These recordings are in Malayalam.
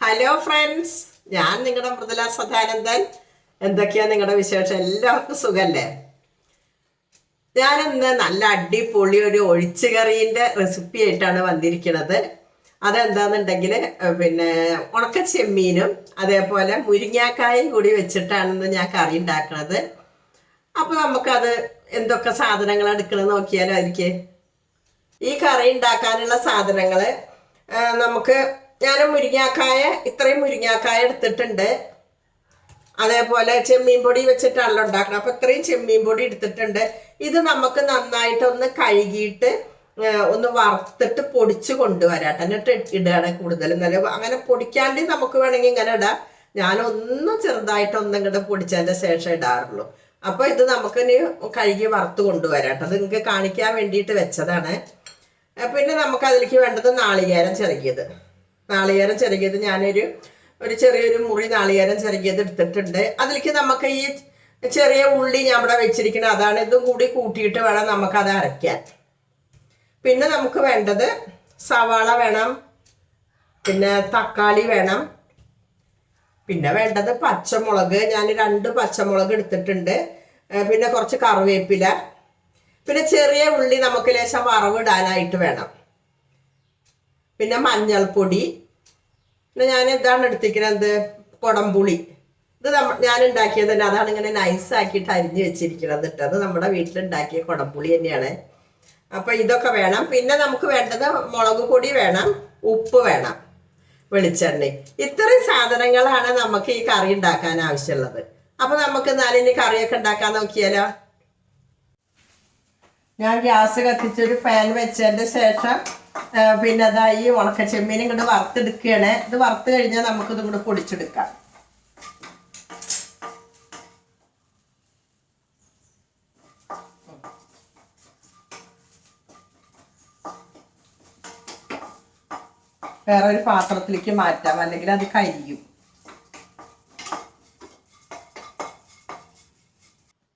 ഹലോ ഫ്രണ്ട്സ്, ഞാൻ നിങ്ങളുടെ മൃദുല സദാനന്ദൻ. എന്തൊക്കെയാ നിങ്ങളുടെ വിശേഷം? എല്ലാവർക്കും സുഖല്ലേ? ഞാനിന്ന് നല്ല അടിപൊളി ഒരു ഒഴിച്ചുകറീൻ്റെ റെസിപ്പി ആയിട്ടാണ് വന്നിരിക്കുന്നത്. അതെന്താണെന്നുണ്ടെങ്കിൽ പിന്നെ ഉണക്ക ചെമ്മീനും അതേപോലെ മുരിങ്ങാക്കായും കൂടി വെച്ചിട്ടാണ് ഞാൻ കറി ഉണ്ടാക്കുന്നത്. അപ്പോൾ നമുക്കത് എന്തൊക്കെ സാധനങ്ങൾ എടുക്കണമെന്ന് നോക്കിയാലോ. എനിക്ക് ഈ കറി ഉണ്ടാക്കാനുള്ള സാധനങ്ങൾ ഞാൻ മുരിങ്ങാക്കായ ഇത്രയും മുരിങ്ങാക്കായ എടുത്തിട്ടുണ്ട്. അതേപോലെ ചെമ്മീൻ പൊടി വെച്ചിട്ടാണല്ലോ ഉണ്ടാക്കണം. അപ്പോൾ ഇത്രയും ചെമ്മീൻ പൊടി എടുത്തിട്ടുണ്ട്. ഇത് നമുക്ക് നന്നായിട്ടൊന്ന് കഴുകിയിട്ട് ഒന്ന് വറുത്തിട്ട് പൊടിച്ച് കൊണ്ടുവരാട്ടെ, എന്നിട്ട് ഇടുകയാണ് കൂടുതൽ. നല്ല അങ്ങനെ പൊടിക്കാണ്ട് നമുക്ക് വേണമെങ്കിൽ ഇങ്ങനെ ഇടാം. ഞാനൊന്ന് ചെറുതായിട്ടൊന്നും ഇങ്ങോട്ട് പൊടിച്ചതിൻ്റെ ശേഷം ഇടാറുള്ളൂ. അപ്പോൾ ഇത് നമുക്കിനി കഴുകി വറുത്ത് കൊണ്ടുവരാട്ടെ. അത് നിങ്ങൾക്ക് കാണിക്കാൻ വേണ്ടിയിട്ട് വെച്ചതാണ്. പിന്നെ നമുക്കതിലേക്ക് വേണ്ടത് നാളികേരം ചിരകിയത് ഞാനൊരു ചെറിയൊരു മുറി നാളികേരം ചിരകിയത് എടുത്തിട്ടുണ്ട്. അതിലേക്ക് നമുക്ക് ഈ ചെറിയ ഉള്ളി ഞാൻ ഇവിടെ വെച്ചിരിക്കുന്നത് അതാണ്. ഇതും കൂടി കൂട്ടിയിട്ട് വേണം നമുക്കത് അരയ്ക്കാൻ. പിന്നെ നമുക്ക് വേണ്ടത് സവാള വേണം, പിന്നെ തക്കാളി വേണം, പിന്നെ വേണ്ടത് പച്ചമുളക്. ഞാൻ 2 പച്ചമുളക് എടുത്തിട്ടുണ്ട്. പിന്നെ കുറച്ച് കറിവേപ്പില, പിന്നെ ചെറിയ ഉള്ളി നമുക്ക് ലേശം വറവിടാനായിട്ട് വേണം. പിന്നെ മഞ്ഞൾപ്പൊടി. പിന്നെ ഞാൻ ഇതാണ് എടുത്തിരിക്കുന്നത്, കുടംപുളി. ഇത് ഞാൻ ഉണ്ടാക്കിയത് തന്നെ, അതാണ് ഇങ്ങനെ നൈസാക്കിയിട്ട് അരിഞ്ഞ് വെച്ചിരിക്കുന്നത് കേട്ടോ. അത് നമ്മുടെ വീട്ടിലുണ്ടാക്കിയ കുടംപുളി തന്നെയാണ്. അപ്പം ഇതൊക്കെ വേണം. പിന്നെ നമുക്ക് വേണ്ടത് മുളക് പൊടി വേണം, ഉപ്പ് വേണം, വെളിച്ചെണ്ണ. ഇത്രയും സാധനങ്ങളാണ് നമുക്ക് ഈ കറി ഉണ്ടാക്കാൻ ആവശ്യമുള്ളത്. അപ്പം നമുക്ക് നാലിനി കറിയൊക്കെ ഉണ്ടാക്കാൻ നോക്കിയാലോ. ഞാൻ ഗ്യാസ് കത്തിച്ചൊരു പാൻ വെച്ചതിൻ്റെ ശേഷം പിന്നെ അതാ ഈ ഉണക്ക ചെമ്മീനും ഇങ്ങോട്ട് വറുത്തെടുക്കുകയാണ്. ഇത് വറുത്ത് കഴിഞ്ഞാൽ നമുക്കിതും കൂടെ പൊടിച്ചെടുക്കാം. വേറൊരു പാത്രത്തിലേക്ക് മാറ്റാം, അല്ലെങ്കിൽ അത് കരിയും.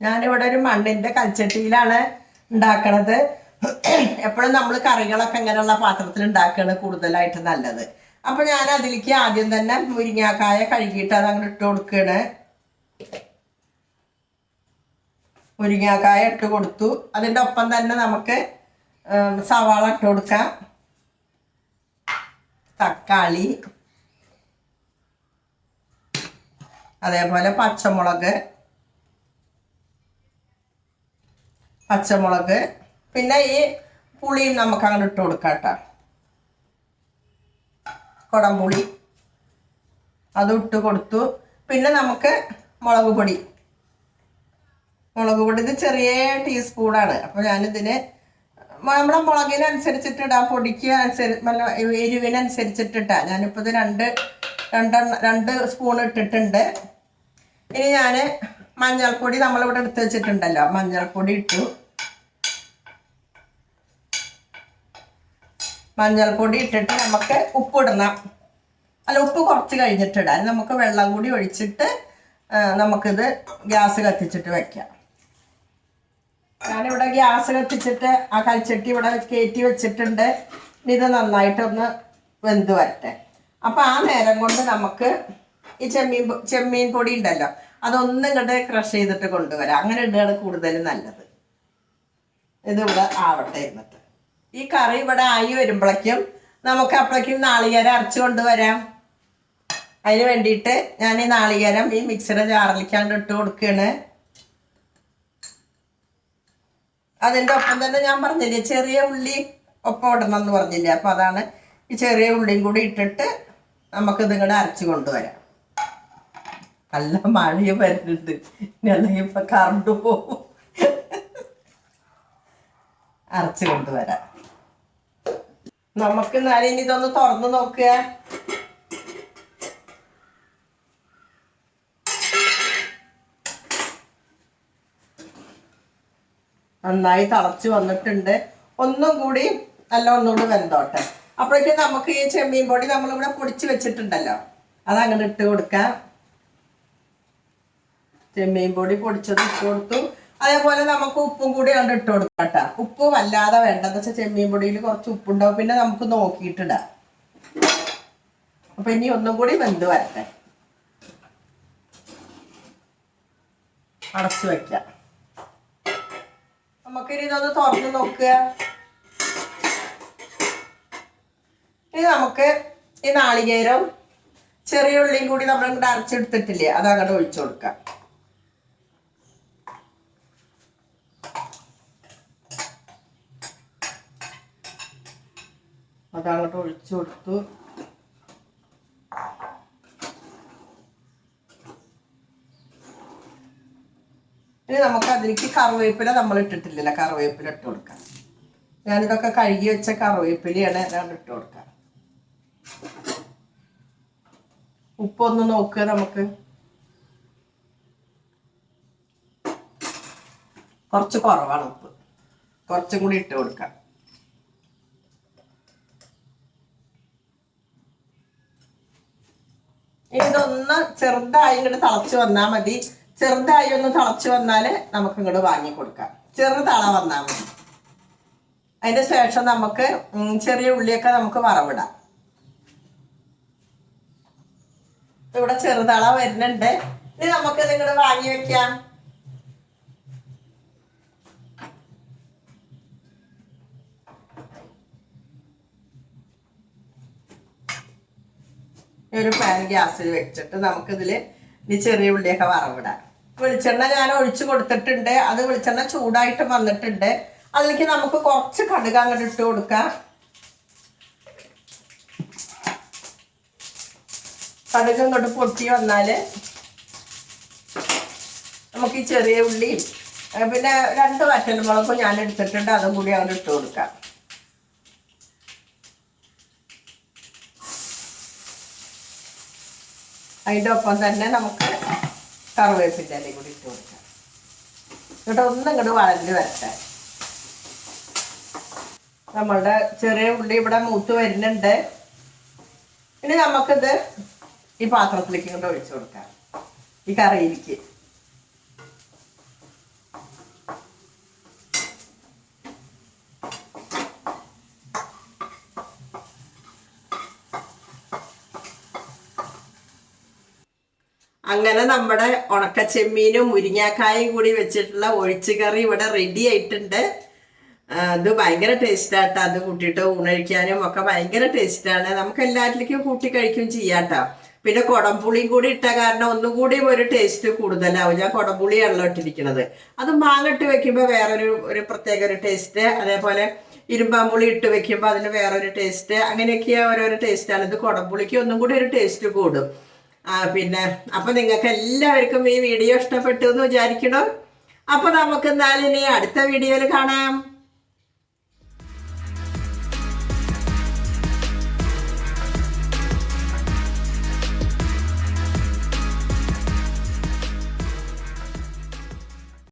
ഞാനിവിടെ ഒരു മണ്ണിൻ്റെ കൽച്ചട്ടിയിലാണ് ഉണ്ടാക്കണത്. എപ്പോഴും നമ്മൾ കറികളൊക്കെ ഇങ്ങനെയുള്ള പാത്രത്തിൽ ഉണ്ടാക്കുകയാണ് കൂടുതലായിട്ട് നല്ലത്. അപ്പോൾ ഞാൻ അതിലേക്ക് ആദ്യം തന്നെ മുരിങ്ങാക്കായ കഴുകിയിട്ട് അത് അങ്ങനെ ഇട്ട് കൊടുക്കുകയാണ്. മുരിങ്ങാക്കായ ഇട്ട് കൊടുത്തു. അതിൻ്റെ ഒപ്പം തന്നെ നമുക്ക് സവാള ഇട്ട് കൊടുക്കാം, തക്കാളി, അതേപോലെ പച്ചമുളക്, പിന്നെ ഈ പുളിയും നമുക്ക് അങ്ങനെ ഇട്ട് കൊടുക്കാം കേട്ടോ. കുടംപുളി അതും ഇട്ട് കൊടുത്തു. പിന്നെ നമുക്ക് മുളക് പൊടി ഇത് ചെറിയ ടീസ്പൂണാണ്. അപ്പോൾ ഞാനിതിന് നമ്മുടെ മുളകിനനുസരിച്ചിട്ട് ഇടാം, പൊടിക്ക് എരിവിനനുസരിച്ചിട്ടിട്ടാണ്. ഞാനിപ്പോൾ ഇത് രണ്ട് സ്പൂൺ ഇട്ടിട്ടുണ്ട്. ഇനി ഞാൻ മഞ്ഞൾപ്പൊടി നമ്മളിവിടെ എടുത്ത് വെച്ചിട്ടുണ്ടല്ലോ, മഞ്ഞൾപ്പൊടി ഇട്ടു. മഞ്ഞൾപ്പൊടി ഇട്ടിട്ട് നമുക്ക് ഉപ്പിടണം. ഉപ്പ് കുറച്ച് കഴിഞ്ഞിട്ടിടാൻ. നമുക്ക് വെള്ളം കൂടി ഒഴിച്ചിട്ട് നമുക്കിത് ഗ്യാസ് കത്തിച്ചിട്ട് വെക്കാം. ഞാനിവിടെ ഗ്യാസ് കത്തിച്ചിട്ട് ആ കൽച്ചട്ടി ഇവിടെ കയറ്റി വെച്ചിട്ടുണ്ട്. ഇത് നന്നായിട്ടൊന്ന് വെന്ത് വരട്ടെ. അപ്പോൾ ആ നേരം കൊണ്ട് നമുക്ക് ഈ ചെമ്മീൻ പൊടി ഉണ്ടല്ലോ, അതൊന്നും ഇങ്ങോട്ട് ക്രഷ് ചെയ്തിട്ട് കൊണ്ടുവരാം. അങ്ങനെ ഇടുകയാണ് കൂടുതൽ നല്ലത്. ഇതിവിടെ ആവട്ടെ ഇരുന്നിട്ട്. ഈ കറി ഇവിടെ ആയി വരുമ്പോഴേക്കും നമുക്ക് അപ്പോഴേക്കും നാളികേരം അരച്ച് കൊണ്ടുവരാം. അതിന് വേണ്ടിയിട്ട് ഞാൻ ഈ നാളികേരം ഈ മിക്സിയുടെ ജാറിലേക്കാണ്ട് ഇട്ട് കൊടുക്കുകയാണ്. അതിൻ്റെ ഒപ്പം തന്നെ ഞാൻ പറഞ്ഞില്ലേ ചെറിയ ഉള്ളി ഒപ്പം ഇടണം എന്ന് പറഞ്ഞില്ലേ, അപ്പം അതാണ് ഈ ചെറിയ ഉള്ളിയും കൂടി ഇട്ടിട്ട് നമുക്കിത് ഇങ്ങോട്ട് അരച്ച് കൊണ്ടുവരാം. നല്ല മഴയും വരുന്നുണ്ട്, അല്ലെങ്കിൽ ഇപ്പം കറണ്ട് പോകും. അരച്ച് കൊണ്ടുവരാം. നമുക്ക് എന്നാലും ഇതൊന്ന് തുറന്ന് നോക്കുക. നന്നായി തിളച്ച് വന്നിട്ടുണ്ട്. ഒന്നും കൂടി ഒന്നുകൂടി വെന്തോട്ടെ. അപ്പോഴേക്കും നമുക്ക് ഈ ചെമ്മീൻ പൊടി നമ്മളിവിടെ പൊടിച്ച് വെച്ചിട്ടുണ്ടല്ലോ, അതങ്ങനെ ഇട്ട് കൊടുക്കാം. ചെമ്മീൻ പൊടി പൊടിച്ചത് ഇട്ട് കൊടുത്തു. അതേപോലെ നമുക്ക് ഉപ്പും കൂടി കണ്ട് ഇട്ട് കൊടുക്കാം കേട്ടോ. ഉപ്പ് വല്ലാതെ വേണ്ട, എന്താ വെച്ചാൽ ചെമ്മീൻ പൊടിയിൽ കുറച്ച് ഉപ്പുണ്ടാവും. പിന്നെ നമുക്ക് നോക്കിയിട്ടിടാം. അപ്പൊ ഇനി ഒന്നും കൂടി വെന്ത് വരട്ടെ. അടച്ചു വെക്കാം. നമുക്കിനി ഇതൊന്ന് തുറന്ന് നോക്കുക. ഇനി നമുക്ക് ഈ നാളികേരം ചെറിയ ഉള്ളിയും കൂടി നമ്മൾ ഇങ്ങോട്ട് അരച്ചെടുത്തിട്ടില്ലേ, അത് അങ്ങോട്ട് ഒഴിച്ചു കൊടുക്കാം. അതങ്ങോട്ട് ഒഴിച്ചു കൊടുത്തു. ഇനി നമുക്ക് അതിലേക്ക് കറിവേപ്പില നമ്മൾ ഇട്ടിട്ടില്ലല്ലോ, കറിവേപ്പില ഇട്ട് കൊടുക്കാം. ഞാനിതൊക്കെ കഴുകി വെച്ച കറിവേപ്പിലയാണ് ഞാൻ ഇട്ട് കൊടുക്കാം. ഉപ്പൊന്ന് നോക്കുക. നമുക്ക് കുറച്ച് കുറവാണ് ഉപ്പ്, കുറച്ചും കൂടി ഇട്ട് കൊടുക്കാം. ഇതൊന്ന് ചെറുതായി ഇങ്ങോട്ട് തിളച്ച് വന്നാൽ മതി. ചെറുതായി ഒന്ന് തിളച്ച് വന്നാൽ നമുക്ക് ഇങ്ങോട്ട് വാങ്ങി കൊടുക്കാം. ചെറുതള വന്നാൽ മതി. അതിന്റെ ശേഷം നമുക്ക് ചെറിയ ഉള്ളിയൊക്കെ നമുക്ക് വറവിടാം. ഇവിടെ ചെറുതള വരുന്നുണ്ട്. ഇനി നമുക്ക് ഇങ്ങോട്ട് വാങ്ങി വെക്കാം. ഒരു പാൻ ഗ്യാസിൽ വെച്ചിട്ട് നമുക്കിതിൽ ഈ ചെറിയ ഉള്ളിയൊക്കെ വറവിടാം. വെളിച്ചെണ്ണ ഞാൻ ഒഴിച്ചു കൊടുത്തിട്ടുണ്ട്. അത് വെളിച്ചെണ്ണ ചൂടായിട്ട് വന്നിട്ടുണ്ട്. അതിലേക്ക് നമുക്ക് കുറച്ച് കടുക് അങ്ങോട്ട് ഇട്ട് കൊടുക്കാം. കടുക് ഇങ്ങോട്ട് പൊട്ടി വന്നാൽ നമുക്ക് ഈ ചെറിയ ഉള്ളിയും പിന്നെ 2 വറ്റൽമുളകും ഞാൻ എടുത്തിട്ടുണ്ട്, അതും കൂടി അങ്ങോട്ട് ഇട്ട് കൊടുക്കാം. അതിൻ്റെ ഒപ്പം തന്നെ നമുക്ക് കറിവേപ്പിൻ്റെ ഇലയും കൂടി ഇട്ട് കൊടുക്കാം. എന്നിട്ട് ഒന്നും ഇങ്ങോട്ട് വഴഞ്ഞ് വരട്ടെ. നമ്മളുടെ ചെറിയ ഉള്ളി ഇവിടെ മൂത്ത് വരുന്നുണ്ട്. ഇനി നമുക്കിത് ഈ പാത്രത്തിലേക്ക് ഇങ്ങോട്ട് ഒഴിച്ചു കൊടുക്കാം, ഈ കറിയിലേക്ക്. അങ്ങനെ നമ്മുടെ ഉണക്കച്ചെമ്മീനും മുരിങ്ങാക്കായും കൂടി വെച്ചിട്ടുള്ള ഒഴിച്ചു കറി ഇവിടെ റെഡി ആയിട്ടുണ്ട്. അത് ഭയങ്കര ടേസ്റ്റാട്ടോ. അത് കൂട്ടിയിട്ട് ഊണഴിക്കാനും ഒക്കെ ഭയങ്കര ടേസ്റ്റാണ്. നമുക്ക് എല്ലാറ്റിലേക്കും കൂട്ടി കഴിക്കും ചെയ്യാട്ടോ. പിന്നെ കുടംപുളിയും കൂടി ഇട്ട കാരണം ഒന്നും കൂടി ഒരു ടേസ്റ്റ് കൂടുതലാവും. ഞാൻ കുടംപുളിയാണല്ലോ ഇട്ടിരിക്കുന്നത്. അത് മാങ്ങട്ട് വെക്കുമ്പോൾ വേറൊരു പ്രത്യേക ഒരു ടേസ്റ്റ്. അതേപോലെ ഇരുമ്പാമ്പുളി ഇട്ട് വെക്കുമ്പോൾ അതിന് വേറൊരു ടേസ്റ്റ്. അങ്ങനെയൊക്കെ ഓരോരോ ടേസ്റ്റാണ്. ഇത് കുടംപുളിക്ക് ഒന്നും കൂടി ഒരു ടേസ്റ്റ് കൂടും. പിന്നെ അപ്പൊ നിങ്ങൾക്ക് എല്ലാവർക്കും ഈ വീഡിയോ ഇഷ്ടപ്പെട്ടു എന്ന് വിചാരിക്കണം. അപ്പൊ നമുക്ക് എന്നാലും ഇനി അടുത്ത വീഡിയോയിൽ കാണാം.